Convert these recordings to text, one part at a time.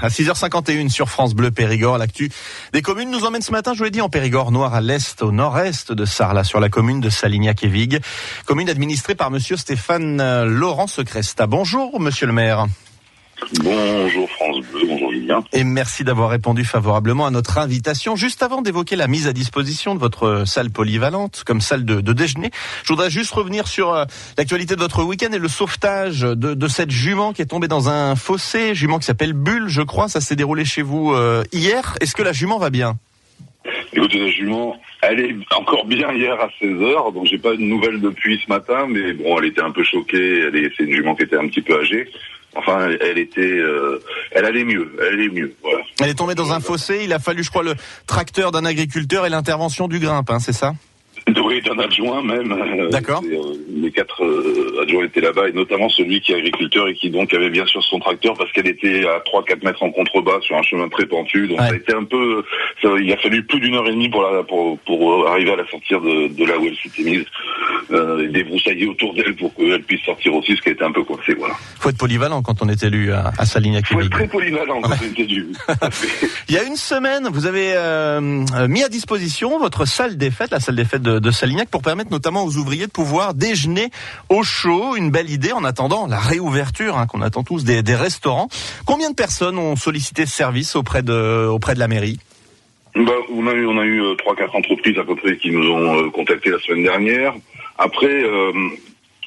à 6h51 sur France Bleu Périgord. L'actu des communes nous emmène ce matin, je vous l'ai dit, en Périgord noir à l'est, au nord-est de Sarlat, sur la commune de Salignac-et-Vigues. Commune administrée par monsieur Stéphane Laurent Secresta. Bonjour, monsieur le maire. Bonjour France Bleu, bonjour Julien. Et merci d'avoir répondu favorablement à notre invitation. Juste avant d'évoquer la mise à disposition de votre salle polyvalente comme salle de déjeuner, je voudrais juste revenir sur l'actualité de votre week-end et le sauvetage de cette jument qui est tombée dans un fossé, jument qui s'appelle Bulle, je crois. Ça s'est déroulé chez vous hier. Est-ce que la jument va bien ? Écoutez, la jument, elle est encore bien hier à 16h, donc j'ai pas de nouvelles depuis ce matin, mais bon, elle était un peu choquée, c'est une jument qui était un petit peu âgée. Enfin, elle allait mieux, voilà. Elle est tombée dans un fossé, il a fallu, je crois, le tracteur d'un agriculteur et l'intervention du Grimpe, c'est ça ? Oui, d'un adjoint même. D'accord. Les 4 adjoints étaient là-bas, et notamment celui qui est agriculteur et qui donc avait bien sûr son tracteur parce qu'elle était à 3-4 mètres en contrebas sur un chemin très pentu. Donc ça a été un peu, il a fallu plus d'1 heure et demie pour arriver à la sortir de là où elle s'était mise, et débroussailler autour d'elle pour qu'elle puisse sortir aussi, ce qui a été un peu coincé, voilà. Faut être polyvalent quand on est élu à Salignac-et-Vigues. Faut être très polyvalent quand on est élu. Il y a une semaine, vous avez mis à disposition votre salle des fêtes, la salle des fêtes de Salignac, pour permettre notamment aux ouvriers de pouvoir déjeuner au chaud. Une belle idée en attendant la réouverture, qu'on attend tous, des restaurants. Combien de personnes ont sollicité ce service auprès de la mairie ? On a eu 3-4 entreprises à peu près qui nous ont contactés la semaine dernière. Après,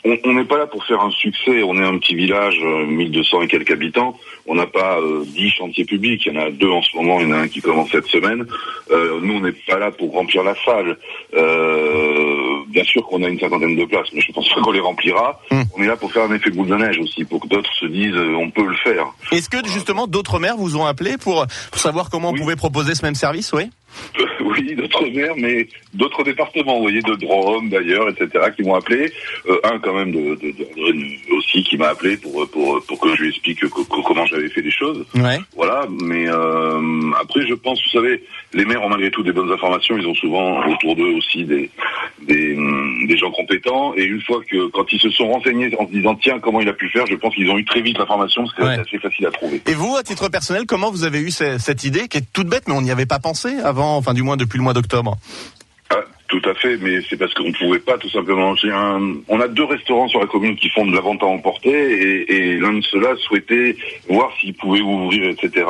on n'est pas là pour faire un succès. On est un petit village, 1200 et quelques habitants. On n'a pas 10 chantiers publics. Il y en a 2 en ce moment. Il y en a un qui commence cette semaine. Nous, on n'est pas là pour remplir la salle. Bien sûr qu'on a une cinquantaine de places, mais je pense pas qu'on les remplira. On est là pour faire un effet boule de neige aussi, pour que d'autres se disent on peut le faire. Est-ce que justement d'autres maires vous ont appelé pour savoir comment on pouvait proposer ce même service, oui ? Oui, d'autres maires, mais d'autres départements, vous voyez, de Drôme d'ailleurs, etc., qui m'ont appelé. Un quand même de aussi qui m'a appelé pour que je lui explique comment j'avais fait les choses. Ouais. Voilà, mais après je pense, vous savez, les maires ont malgré tout des bonnes informations, ils ont souvent autour d'eux aussi des gens compétents, et une fois que, quand ils se sont renseignés en se disant tiens, comment il a pu faire, je pense qu'ils ont eu très vite l'information, parce que c'est assez facile à trouver. Et vous, à titre personnel, comment vous avez eu cette idée qui est toute bête, mais on n'y avait pas pensé avant, enfin du moins depuis le mois d'octobre? Tout à fait, mais c'est parce qu'on ne pouvait pas tout simplement. On a 2 restaurants sur la commune qui font de la vente à emporter, et l'un de ceux-là souhaitait voir s'il pouvait ouvrir, etc.,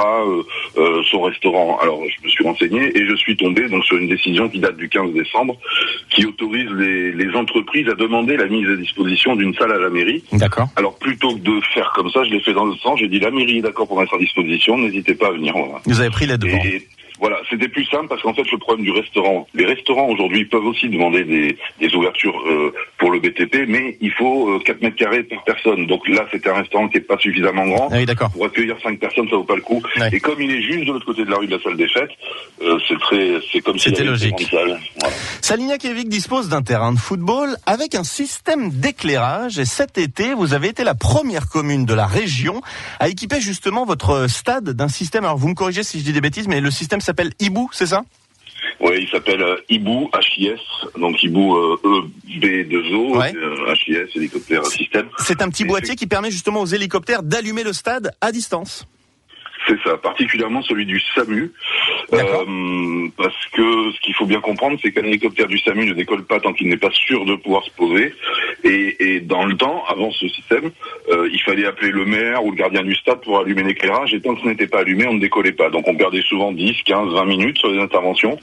son restaurant. Alors je me suis renseigné et je suis tombé donc sur une décision qui date du 15 décembre, qui autorise les entreprises à demander la mise à disposition d'une salle à la mairie. D'accord. Alors plutôt que de faire comme ça, je l'ai fait dans le sens, j'ai dit la mairie est d'accord pour mettre à disposition, n'hésitez pas à venir. Voilà. Vous avez pris les devants. Voilà, c'était plus simple parce qu'en fait le problème du restaurant, les restaurants aujourd'hui peuvent aussi demander des ouvertures pour le BTP, mais il faut 4 mètres carrés par personne. Donc là c'était un restaurant qui est pas suffisamment grand. Ah oui, d'accord. Pour accueillir 5 personnes, ça vaut pas le coup. Ouais. Et comme il est juste de l'autre côté de la rue de la salle des fêtes, c'est comme si c'était logique. Voilà. Salignac-et-Vigues dispose d'un terrain de football avec un système d'éclairage, et cet été vous avez été la première commune de la région à équiper justement votre stade d'un système. Alors vous me corrigez si je dis des bêtises, mais le système s'appelle Hibou, c'est ça ? Oui, il s'appelle Hibou, HIS, donc Hibou EB2O, HIS, hélicoptère système. C'est un petit boîtier qui permet justement aux hélicoptères d'allumer le stade à distance. C'est ça, particulièrement celui du SAMU, parce que ce qu'il faut bien comprendre, c'est qu'un hélicoptère du SAMU ne décolle pas tant qu'il n'est pas sûr de pouvoir se poser, et dans le temps, avant ce système, il fallait appeler le maire ou le gardien du stade pour allumer l'éclairage, et tant que ce n'était pas allumé, on ne décollait pas. Donc on perdait souvent 10, 15, 20 minutes sur les interventions.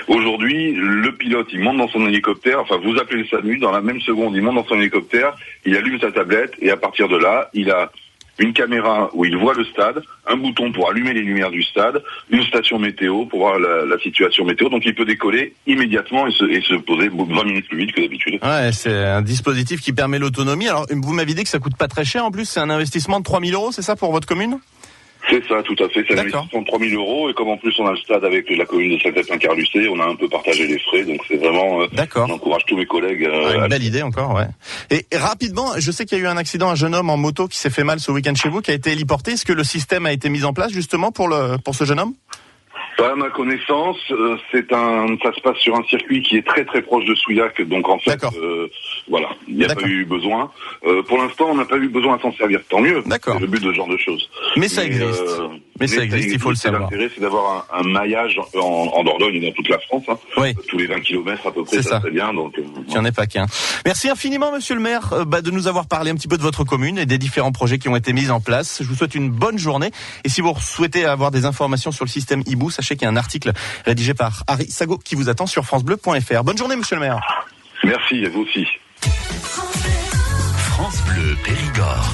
Aujourd'hui, le pilote, il monte dans son hélicoptère, enfin vous appelez le SAMU, dans la même seconde, il monte dans son hélicoptère, il allume sa tablette, et à partir de là, il a une caméra où il voit le stade, un bouton pour allumer les lumières du stade, une station météo pour voir la situation météo. Donc il peut décoller immédiatement et se poser 20 minutes plus vite que d'habitude. Ouais, c'est un dispositif qui permet l'autonomie. Alors vous m'avez dit que ça coûte pas très cher en plus, c'est un investissement de 3 000 €, c'est ça pour votre commune ? C'est ça, tout à fait. C'est un investissement de 3 000 €, et comme en plus on a le stade avec la commune de Saint-Quentin-Carlucé, on a un peu partagé les frais, donc c'est vraiment... D'accord. On encourage tous mes collègues. Une belle idée encore, ouais. Et rapidement, je sais qu'il y a eu un accident, un jeune homme en moto qui s'est fait mal ce week-end chez vous, qui a été héliporté. Est-ce que le système a été mis en place justement pour ce jeune homme ? Pas à ma connaissance, ça se passe sur un circuit qui est très très proche de Souillac, donc en fait, voilà, il n'y a pas eu besoin. Pour l'instant, on n'a pas eu besoin à s'en servir, tant mieux. D'accord. C'est le but de ce genre de choses. Mais ça existe. Mais ça existe, il faut le savoir. L'intérêt, c'est d'avoir un maillage en Dordogne et dans toute la France. Hein. Oui. Tous les 20 km à peu près, ça serait bien. Donc, il n'y en a pas qu'un. Merci infiniment, monsieur le maire, de nous avoir parlé un petit peu de votre commune et des différents projets qui ont été mis en place. Je vous souhaite une bonne journée. Et si vous souhaitez avoir des informations sur le système Hibou, sachez qu'il y a un article rédigé par Harry Sago qui vous attend sur francebleu.fr. Bonne journée, monsieur le maire. Merci, à vous aussi. France Bleu Périgord.